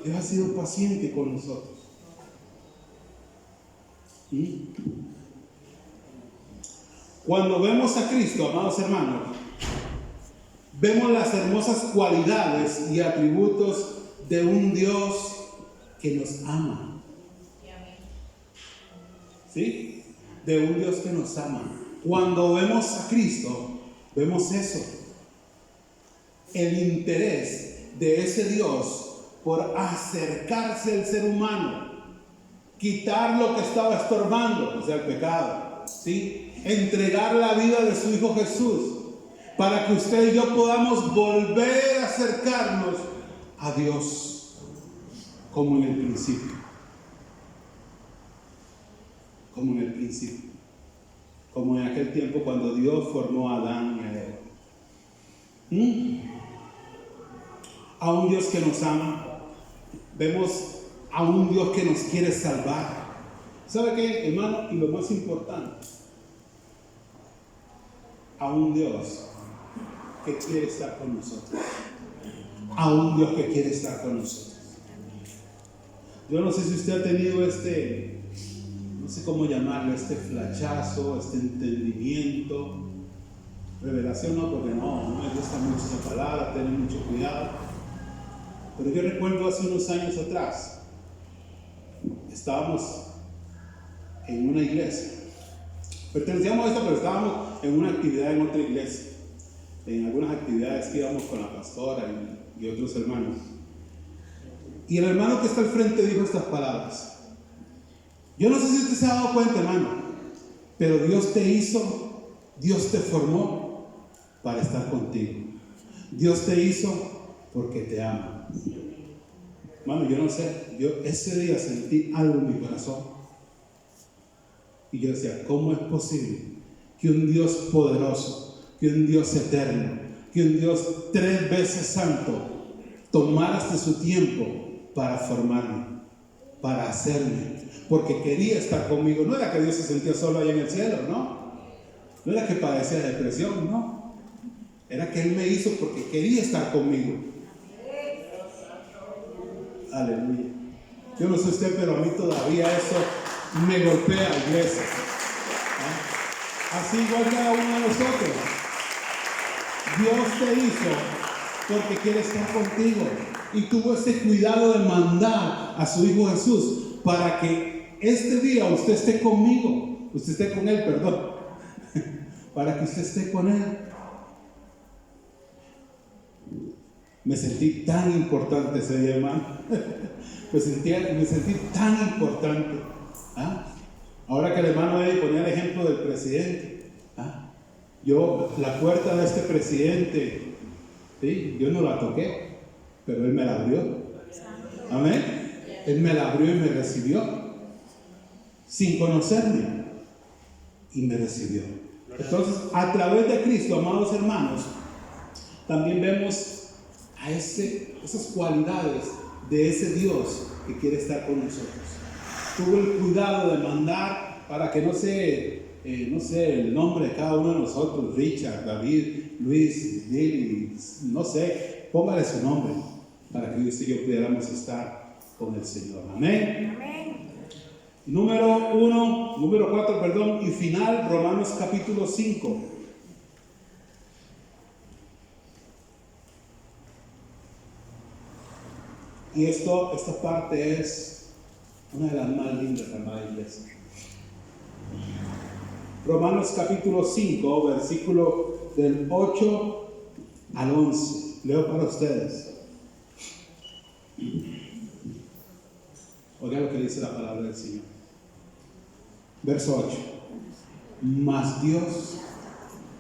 Dios ha sido paciente con nosotros. Cuando vemos a Cristo, amados hermanos, vemos las hermosas cualidades y atributos de un Dios que nos ama. ¿Sí? De un Dios que nos ama. Cuando vemos a Cristo, vemos eso. El interés de ese Dios por acercarse al ser humano, quitar lo que estaba estorbando, o sea, el pecado, ¿sí? Entregar la vida de su Hijo Jesús, para que usted y yo podamos volver a acercarnos a Dios, como en el principio. Como en el principio. Como en aquel tiempo cuando Dios formó a Adán y a Eva. A un Dios que nos ama. Vemos a un Dios que nos quiere salvar. ¿Sabe qué, hermano? Y lo más importante, a un Dios que quiere estar con nosotros. A un Dios que quiere estar con nosotros. Yo no sé si usted ha tenido no sé cómo llamarlo, flachazo, entendimiento, revelación, no, porque no me gusta mucho esa palabra, tener mucho cuidado. Pero yo recuerdo hace unos años atrás, estábamos en una iglesia. Pertenecíamos a esto, pero estábamos en una actividad en otra iglesia. En algunas actividades que íbamos con la pastora y otros hermanos. Y el hermano que está al frente dijo estas palabras. Yo no sé si usted se ha dado cuenta, hermano, pero Dios te hizo, Dios te formó para estar contigo. Dios te hizo porque te ama. Hermano, yo no sé, yo ese día sentí algo en mi corazón. Y yo decía, ¿cómo es posible que un Dios poderoso, que un Dios eterno, que un Dios 3 veces santo tomara hasta su tiempo para formarme, para hacerme? Porque quería estar conmigo. No era que Dios se sentía solo allá en el cielo, ¿no? No era que padecía depresión, no. Era que Él me hizo porque quería estar conmigo. Aleluya. Yo no sé usted, pero a mí todavía eso me golpea, iglesia. Así igual cada uno de nosotros. Dios te hizo porque quiere estar contigo. Y tuvo ese cuidado de mandar a su Hijo Jesús para que este día usted esté conmigo. Usted esté con Él, perdón. Para que usted esté con Él. Me sentí tan importante ese día, hermano. Me sentí tan importante. Ahora que el hermano Eddie ponía el ejemplo del presidente. Yo, la puerta de este presidente, ¿sí? Yo no la toqué, pero él me la abrió. Amén. Él me la abrió y me recibió. Sin conocerme. Y me recibió. Entonces, a través de Cristo, amados hermanos, también vemos a esas cualidades de ese Dios que quiere estar con nosotros. Tuvo el cuidado de mandar para que no sé el nombre de cada uno de nosotros, Richard, David, Luis, Lili, no sé, póngale su nombre para que usted y yo pudiéramos estar con el Señor. Amén. Número 4, y final, Romanos capítulo 5. Y esta parte es una de las más lindas, amada iglesia. Romanos capítulo 5, versículo del 8 al 11. Leo para ustedes. Oiga lo que dice la palabra del Señor. Verso 8. Mas Dios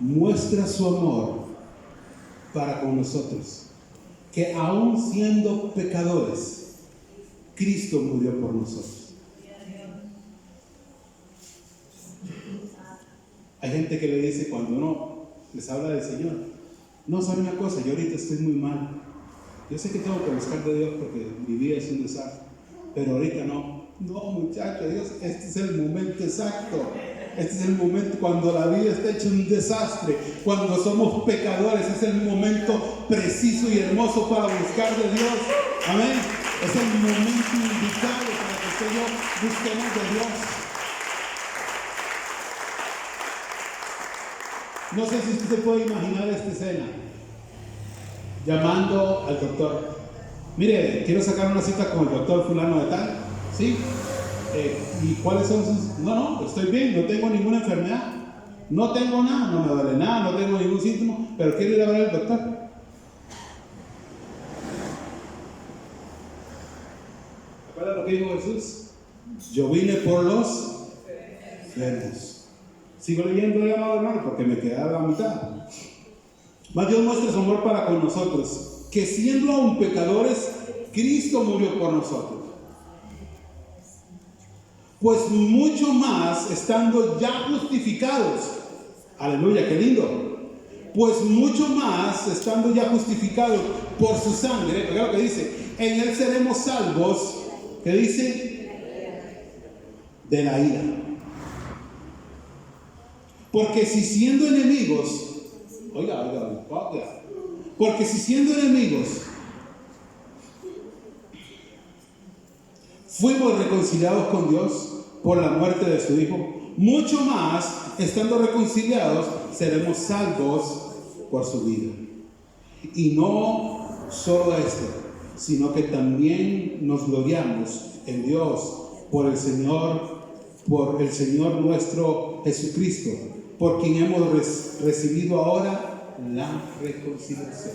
muestra su amor para con nosotros, que aun siendo pecadores, Cristo murió por nosotros. Hay gente que le dice cuando uno les habla del Señor, no, sabe una cosa, yo ahorita estoy muy mal. Yo sé que tengo que buscar de Dios porque mi vida es un desastre, pero ahorita no. No, muchachos, Dios, este es el momento exacto. Este es el momento cuando la vida está hecha un desastre, cuando somos pecadores, es el momento preciso y hermoso para buscar de Dios. Amén. Es el momento indicado para que usted y yo busquemos de Dios. No sé si usted se puede imaginar esta escena. Llamando al doctor. Mire, quiero sacar una cita con el doctor fulano de tal. ¿Sí? ¿Y cuáles son sus...? No, estoy bien, no tengo ninguna enfermedad. No tengo nada, no me duele nada, no tengo ningún síntoma, pero quiero ir a ver al doctor. ¿Recuerda lo que dijo Jesús? Yo vine por los enfermos. Sigo leyendo, amado hermano, porque me queda la mitad. Mas Dios muestra su amor para con nosotros, que siendo aún pecadores, Cristo murió por nosotros. Pues mucho más, estando ya justificados, aleluya, qué lindo. Pues mucho más, estando ya justificados por su sangre, oiga lo que dice, en él seremos salvos, ¿qué dice? De la ira. Porque si siendo enemigos, oiga, porque si siendo enemigos fuimos reconciliados con Dios por la muerte de su Hijo, mucho más, estando reconciliados, seremos salvos por su vida. Y no solo esto, sino que también nos gloriamos en Dios por el Señor nuestro Jesucristo, por quien hemos recibido ahora la reconciliación.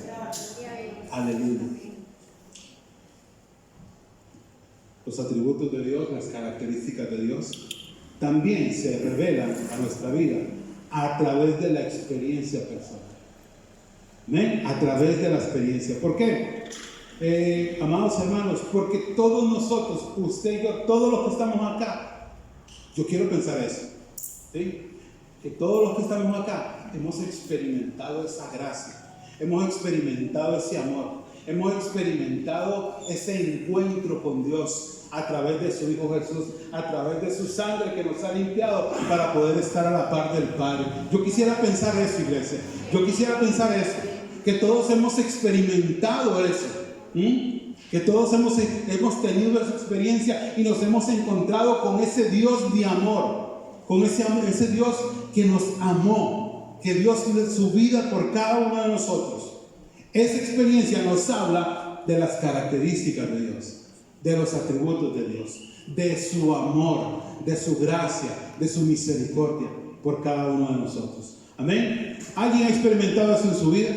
Aleluya. Los atributos de Dios, las características de Dios, también se revelan a nuestra vida a través de la experiencia personal. ¿Amén? A través de la experiencia. ¿Por qué? Amados hermanos, porque todos nosotros, usted y yo, todos los que estamos acá, yo quiero pensar eso, ¿sí? Que todos los que estamos acá hemos experimentado esa gracia, hemos experimentado ese amor, hemos experimentado ese encuentro con Dios a través de su Hijo Jesús, a través de su sangre que nos ha limpiado para poder estar a la par del Padre. Yo quisiera pensar eso, iglesia. Yo quisiera pensar eso, que todos hemos experimentado eso, que todos hemos tenido esa experiencia y nos hemos encontrado con ese Dios de amor, con ese Dios que nos amó, que dio su vida por cada uno de nosotros. Esa experiencia nos habla de las características de Dios, de los atributos de Dios, de su amor, de su gracia, de su misericordia por cada uno de nosotros. Amén. ¿Alguien ha experimentado eso en su vida?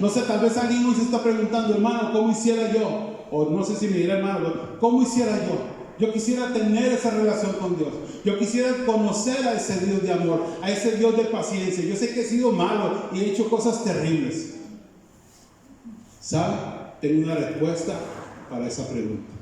No sé, tal vez alguien hoy se está preguntando, hermano, ¿cómo hiciera yo? O no sé si me dirá, hermano, ¿cómo hiciera yo? Yo quisiera tener esa relación con Dios. Yo quisiera conocer a ese Dios de amor, a ese Dios de paciencia. Yo sé que he sido malo y he hecho cosas terribles. ¿Sabe? Tengo una respuesta para esa pregunta.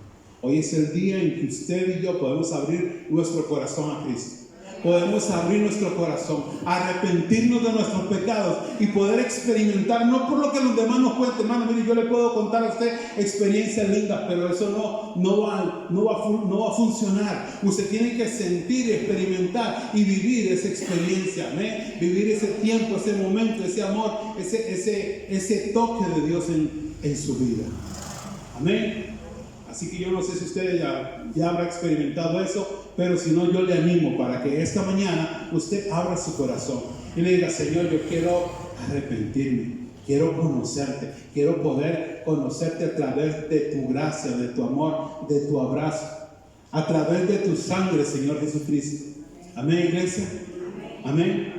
Hoy es el día en que usted y yo podemos abrir nuestro corazón a Cristo. Podemos abrir nuestro corazón, arrepentirnos de nuestros pecados y poder experimentar, no por lo que los demás nos cuenten, hermano, mire, yo le puedo contar a usted experiencias lindas, pero eso no va a funcionar. Usted tiene que sentir, experimentar y vivir esa experiencia, ¿eh? Vivir ese tiempo, ese momento, ese amor, ese toque de Dios en su vida. Amén. Así que yo no sé si usted ya habrá experimentado eso, pero si no, yo le animo para que esta mañana usted abra su corazón y le diga, Señor, yo quiero arrepentirme, quiero conocerte, quiero poder conocerte a través de tu gracia, de tu amor, de tu abrazo, a través de tu sangre, Señor Jesucristo. Amén, iglesia. Amén.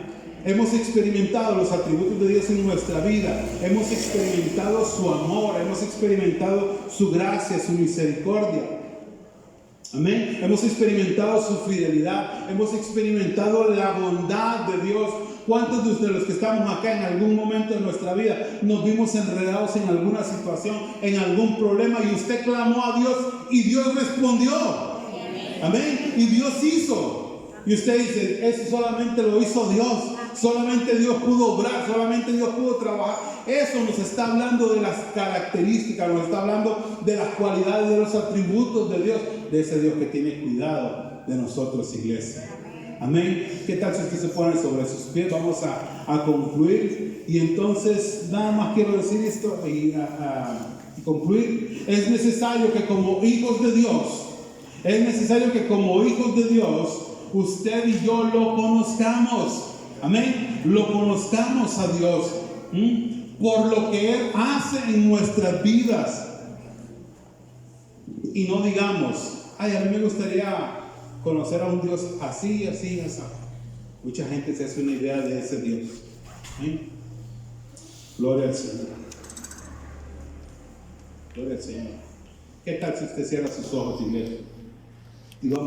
Hemos experimentado los atributos de Dios en nuestra vida. Hemos experimentado su amor. Hemos experimentado su gracia, su misericordia. Amén. Hemos experimentado su fidelidad. Hemos experimentado la bondad de Dios. ¿Cuántos de los que estamos acá en algún momento de nuestra vida nos vimos enredados en alguna situación, en algún problema, y usted clamó a Dios y Dios respondió? Amén. Y Dios hizo. Y usted dice, eso solamente lo hizo Dios. Solamente Dios pudo obrar, solamente Dios pudo trabajar. Eso nos está hablando de las características, nos está hablando de las cualidades, de los atributos de Dios, de ese Dios que tiene cuidado de nosotros, iglesia. Amén. ¿Qué tal si usted se pone sobre sus pies? Vamos a concluir. Y entonces, nada más quiero decir esto y concluir. Es necesario que como hijos de Dios, usted y yo lo conozcamos. Amén. Lo conozcamos a Dios por lo que Él hace en nuestras vidas. Y no digamos, ay, a mí me gustaría conocer a un Dios así, así, así. Mucha gente se hace una idea de ese Dios. ¿Sí? Gloria al Señor. Gloria al Señor. ¿Qué tal si usted cierra sus ojos, iglesia? Y vamos